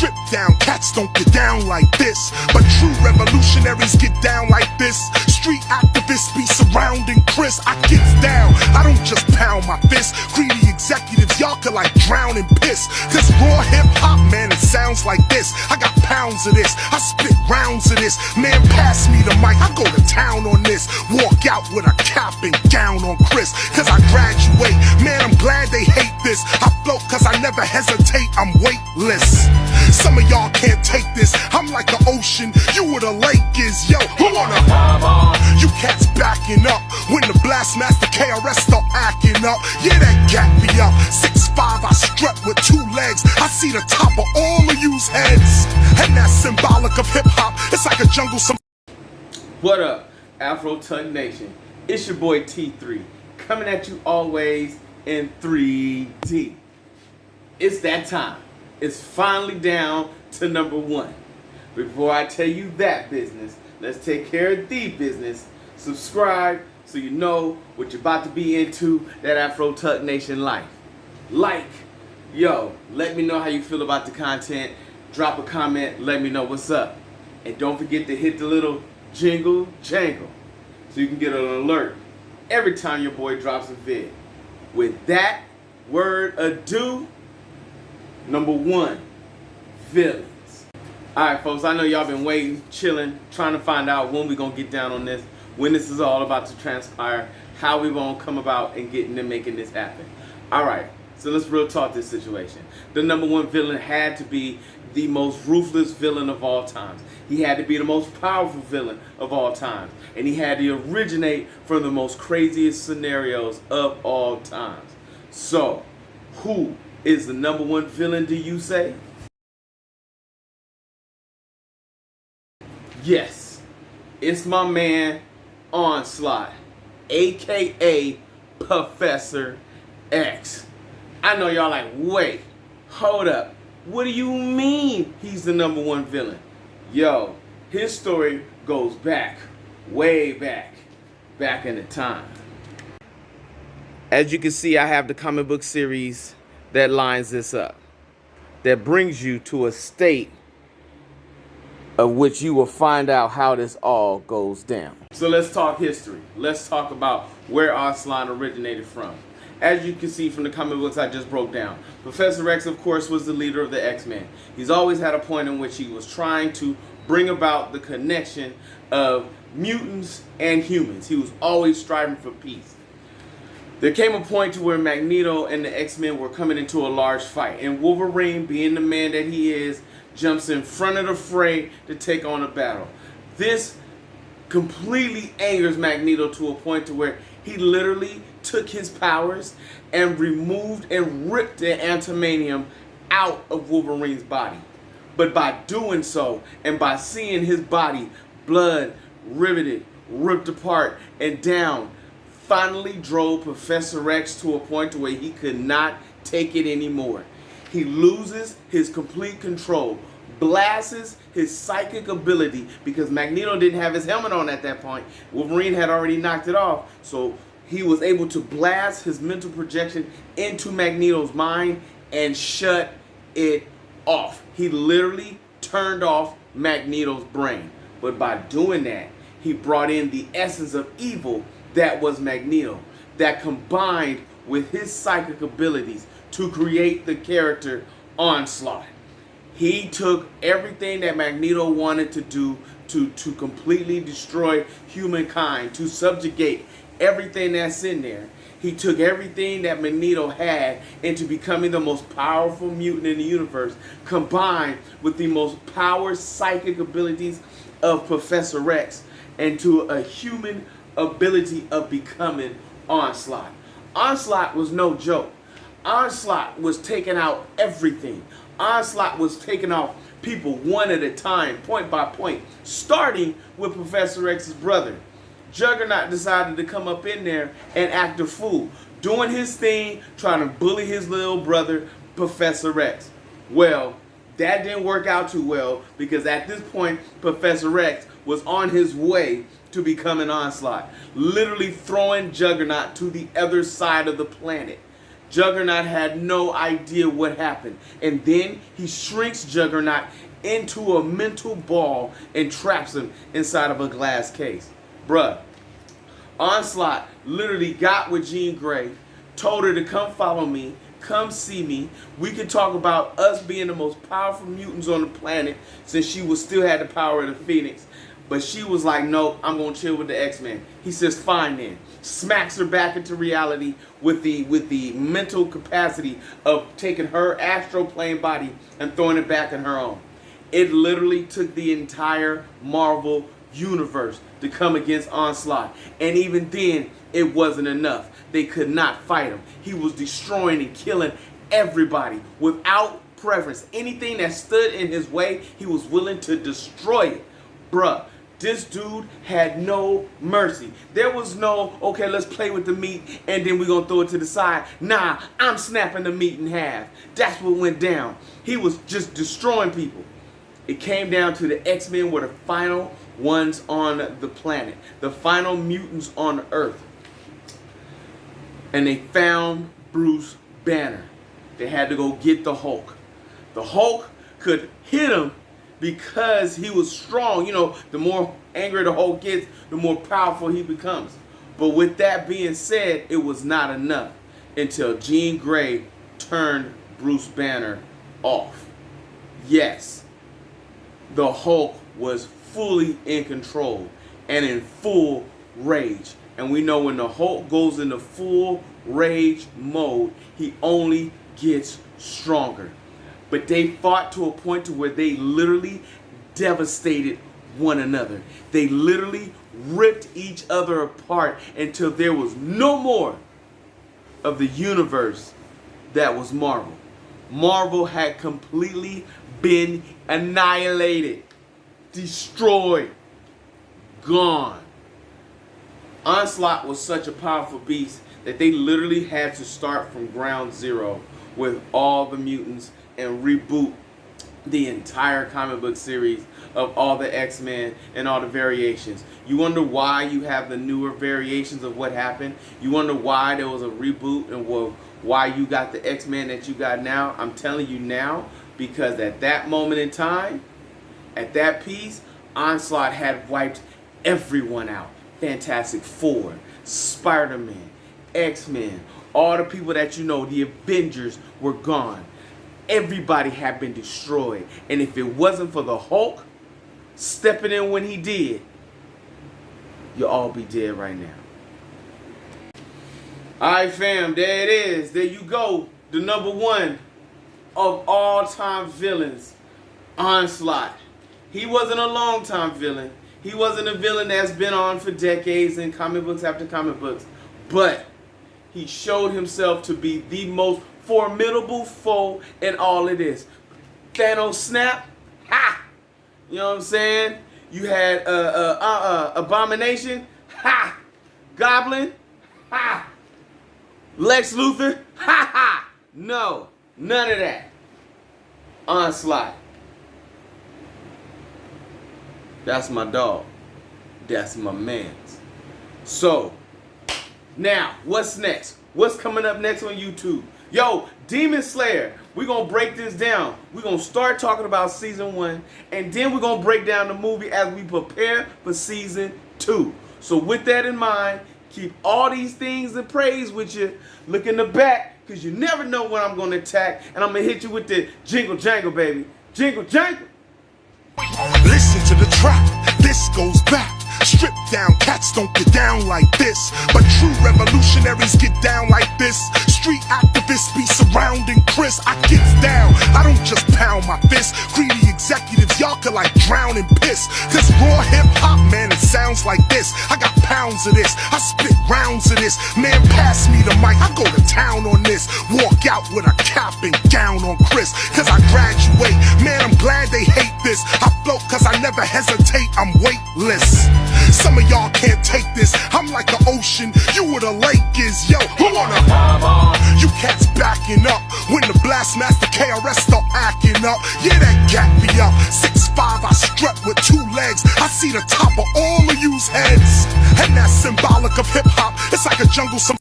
Strip down, cats don't get down like this, but true revolutionaries get down like this. Street activists be surrounding Chris. I gets down, I don't just pound my fist. Greedy executives, y'all could like drown in piss. Cause raw hip hop, man, it sounds like this. I got pounds of this, I spit rounds of this. Man, pass me the mic, I go to town on this. Walk out with a cap and gown on Chris. Cause I graduate, man, I'm glad they hate this. I float cause I never hesitate, I'm weightless. Some of y'all can't take this, I'm like the ocean, you where the lake is. Yo, who wanna hop on? You cats backing up when the Blastmaster KRS start acting up. Yeah, that gat me up. 6'5", I strut with 2 legs. I see the top of all of you's heads, and that's symbolic of hip hop. It's like a jungle. What up, Afro Tug Nation? It's your boy T3, coming at you always in 3D. It's that time. It's finally down to number 1. Before I tell you that business, let's take care of the business. Subscribe so you know what you're about to be into that Afro Tug Nation life. Like, yo, let me know how you feel about the content. Drop a comment, let me know what's up. And don't forget to hit the little jingle jangle so you can get an alert every time your boy drops a vid. With that word ado, number 1, Villians. Alright folks, I know y'all been waiting, chilling, trying to find out when we gonna get down on this, when this is all about to transpire, how we gonna come about and getting and making this happen. Alright, so let's real talk this situation. The number 1 villain had to be the most ruthless villain of all times. He had to be the most powerful villain of all times. And he had to originate from the most craziest scenarios of all times. So, who is the number 1 villain, do you say? Yes, it's my man Onslaught, aka Professor X. I know y'all like, wait, hold up. What do you mean he's the number 1 villain? Yo, his story goes back, way back in the time. As you can see, I have the comic book series that lines this up, that brings you to a state of which you will find out how this all goes down. So let's talk history. Let's talk about where Onslaught originated from. As you can see from the comic books I just broke down, Professor X, of course, was the leader of the X-Men. He's always had a point in which he was trying to bring about the connection of mutants and humans. He was always striving for peace. There came a point to where Magneto and the X-Men were coming into a large fight, and Wolverine, being the man that he is, jumps in front of the fray to take on a battle. This completely angers Magneto to a point to where he literally took his powers and removed and ripped the adamantium out of Wolverine's body. But by doing so, and by seeing his body, blood riveted, ripped apart, and down, finally drove Professor X to a point to where he could not take it anymore. He loses his complete control, blasts his psychic ability, because Magneto didn't have his helmet on at that point. Wolverine had already knocked it off, so he was able to blast his mental projection into Magneto's mind and shut it off. He literally turned off Magneto's brain. But by doing that, he brought in the essence of evil that was Magneto, that combined with his psychic abilities to create the character Onslaught. He took everything that Magneto wanted to do to completely destroy humankind, to subjugate everything that's in there. He took everything that Magneto had into becoming the most powerful mutant in the universe, combined with the most power psychic abilities of Professor X, and to a human ability of becoming Onslaught. Onslaught was no joke. Onslaught was taking out everything. Onslaught was taking off people one at a time, point by point, starting with Professor X's brother. Juggernaut decided to come up in there and act a fool, doing his thing, trying to bully his little brother, Professor X. Well, that didn't work out too well, because at this point, Professor X was on his way to becoming Onslaught, literally throwing Juggernaut to the other side of the planet. Juggernaut had no idea what happened. And then he shrinks Juggernaut into a mental ball and traps him inside of a glass case. Bruh, Onslaught literally got with Jean Grey, told her to come follow me, come see me. We could talk about us being the most powerful mutants on the planet since she was still had the power of the Phoenix. But she was like, no, I'm going to chill with the X-Men. He says, fine then. Smacks her back into reality with the mental capacity of taking her astral plane body and throwing it back in her own. It literally took the entire Marvel universe to come against Onslaught. And even then, it wasn't enough. They could not fight him. He was destroying and killing everybody without preference. Anything that stood in his way, he was willing to destroy it. Bruh, this dude had no mercy. There was no, okay, let's play with the meat and then we're going to throw it to the side. Nah, I'm snapping the meat in half. That's what went down. He was just destroying people. It came down to the X-Men were the final ones on the planet. The final mutants on Earth. And they found Bruce Banner. They had to go get the Hulk. The Hulk could hit him because he was strong. You know, the more angry the Hulk gets, the more powerful he becomes. But with that being said, it was not enough until Jean Grey turned Bruce Banner off. Yes, the Hulk was fully in control and in full rage. And we know when the Hulk goes into full rage mode, he only gets stronger. But they fought to a point to where they literally devastated one another. They literally ripped each other apart until there was no more of the universe that was Marvel. Marvel had completely been annihilated, destroyed, gone. Onslaught was such a powerful beast that they literally had to start from ground zero with all the mutants and reboot the entire comic book series of all the X-Men and all the variations. You wonder why you have the newer variations of what happened? You wonder why there was a reboot and why you got the X-Men that you got now? I'm telling you now, because at that moment in time, at that piece, Onslaught had wiped everyone out. Fantastic Four, Spider-Man, X-Men, all the people that you know, the Avengers were gone. Everybody had been destroyed. And if it wasn't for the Hulk stepping in when he did, you'll all be dead right now. Alright fam, there it is. There you go. The number one of all-time villains, Onslaught. He wasn't a long-time villain. He wasn't a villain that's been on for decades in comic books after comic books. But he showed himself to be the most formidable foe in all of this. Thanos snap, ha! You know what I'm saying? You had Abomination, ha! Goblin, ha! Lex Luthor, ha ha! No, none of that. Onslaught. That's my dog. That's my man's. So, now, what's next? What's coming up next on YouTube? Yo, Demon Slayer. We're going to break this down. We're going to start talking about season 1. And then we're going to break down the movie as we prepare for season 2. So with that in mind, keep all these things in praise with you. Look in the back, because you never know when I'm going to attack. And I'm going to hit you with the jingle jangle, baby. Jingle jangle. Listen to the track, this goes back. Stripped down cats don't get down like this, but true revolutionaries get down like this. Street activists be surrounding Chris. I get down, I don't just pound my fist. Greedy executives, y'all could like drown in piss. Cause raw hip hop, man, it sounds like this. I got pounds of this, I spit rounds of this. Man, pass me the mic, I go to town on this. Walk out with a cap and gown on Chris. Cause I graduate, man, I'm glad they hate this. I float cause I never hesitate, I'm weightless. Some of y'all can't take this, I'm like the ocean, you where the lake is. Yo, who wanna you cats backing up when the Blastmaster KRS start acting up. Yeah, that gat me up. 6'5", I strut with 2 legs. I see the top of all of you's heads. And that's symbolic of hip-hop. It's like a jungle, some